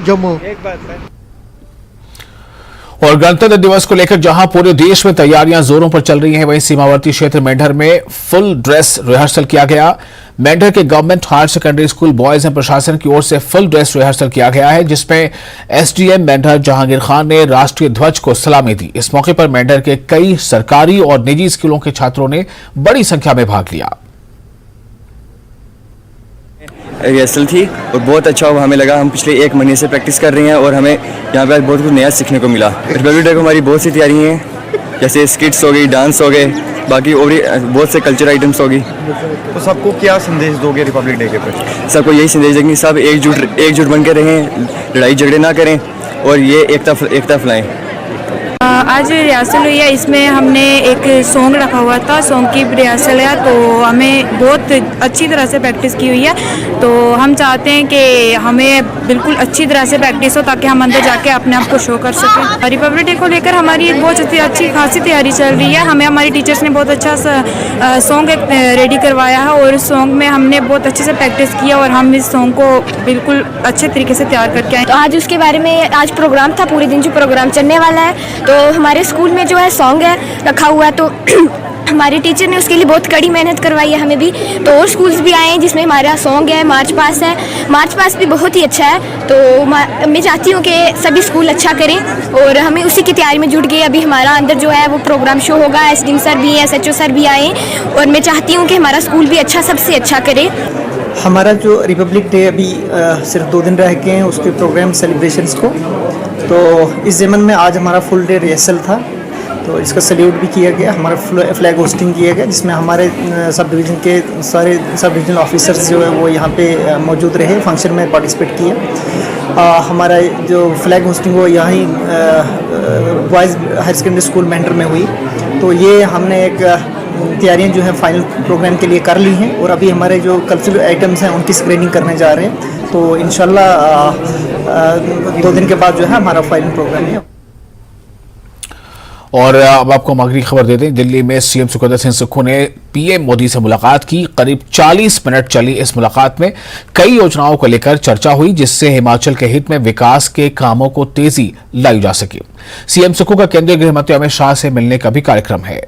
जम्मू। और गणतंत्र दिवस को लेकर जहां पूरे देश में तैयारियां जोरों पर चल रही हैं, वहीं सीमावर्ती क्षेत्र मेंढर में फुल ड्रेस रिहर्सल किया गया। मेंढर के government higher secondary school boys and प्रशासन की ओर से फुल ड्रेस रिहर्सल किया गया है, जिसमें एसडीएम मेंढर जहांगीर खान ने राष्ट्रीय ध्वज को सलामी दी। इस मौके पर मेंढर के कई सरकारी और निजी स्कूलों के छात्रों ने बड़ी संख्या में भाग लिया। रिहर्सल थी और बहुत अच्छा हमें लगा। हम पिछले 1 महीने से प्रैक्टिस कर रहे हैं और हमें यहाँ पे आज बहुत कुछ नया सीखने को मिला। रिपब्लिक डे को हमारी बहुत सी तैयारी हैं, जैसे स्किट्स हो गई, डांस हो गए, बाकी और बहुत से कल्चर आइटम्स होगी। तो सबको क्या संदेश दोगे रिपब्लिक डे के प्रति? सबको यही संदेश देंगे, सब एकजुट बन के रहें, लड़ाई झगड़े ना करें और ये एकता फैलाएं। आज रिहर्सल हुई है, इसमें हमने एक सॉन्ग रखा हुआ था, सॉन्ग की रिहर्सल है, तो हमें बहुत अच्छी तरह से प्रैक्टिस की हुई है। तो हम चाहते हैं कि हमें बिल्कुल अच्छी तरह से प्रैक्टिस हो ताकि हम अंदर जाके अपने आप को शो कर सकें। रिपब्लिक डे को लेकर हमारी बहुत अच्छी खासी तैयारी चल रही है। हमें हमारी टीचर्स ने बहुत अच्छा सा सॉन्ग रेडी करवाया है और उस सॉन्ग में हमने बहुत अच्छे से प्रैक्टिस किया और हम इस सॉन्ग को बिल्कुल अच्छे तरीके से तैयार करके आए। तो आज उसके बारे में आज प्रोग्राम था, पूरे दिन जो प्रोग्राम चलने वाला है, तो हमारे स्कूल में जो है सॉन्ग है रखा हुआ है, तो हमारे टीचर ने उसके लिए बहुत कड़ी मेहनत करवाई है हमें भी। तो और स्कूल्स भी आए हैं जिसमें हमारा सॉन्ग है, मार्च पास है, मार्च पास भी बहुत ही अच्छा है। तो मैं चाहती हूँ कि सभी स्कूल अच्छा करें और हमें उसी की तैयारी में जुट गए। अभी हमारा अंदर जो है वो प्रोग्राम शो होगा, एसडीएम सर भी हैं, एसएचओ सर भी आए और मैं चाहती हूँ कि हमारा स्कूल भी अच्छा सबसे अच्छा करे। हमारा जो रिपब्लिक डे अभी सिर्फ 2 दिन रह गए हैं उसके प्रोग्राम सेलिब्रेशंस को, तो इस ज़मन में आज हमारा फुल डे रिहर्सल था, तो इसका सल्यूट भी किया गया। हमारा फ्लैग होस्टिंग किया गया जिसमें हमारे सब डिवीज़न के सारे सब डिविजनल ऑफिसर्स जो है वो यहाँ पे मौजूद रहे, फंक्शन में पार्टिसिपेट किया। हमारा जो फ्लैग होस्टिंग वो यहाँ ही boys higher secondary school Mendhar में हुई। तो ये हमने एक तैयारियां जो है फाइनल प्रोग्राम के लिए कर ली हैं और अभी हमारे जो कल्चरल आइटम्स हैं उनकी स्क्रीनिंग करने जा रहे हैं। तो इंशाल्लाह 2 दिन के बाद जो है हमारा फाइनल प्रोग्राम है। और अब आपको हम अगली खबर दे दें। दिल्ली में सीएम सुखविंदर सिंह सुक्खू ने पीएम मोदी से मुलाकात की। करीब 40 मिनट चली इस मुलाकात में कई योजनाओं को लेकर चर्चा हुई, जिससे हिमाचल के हित में विकास के कामों को तेजी लाई जा सके। सीएम सुक्खू का केंद्रीय गृह मंत्री अमित शाह से मिलने का भी कार्यक्रम है।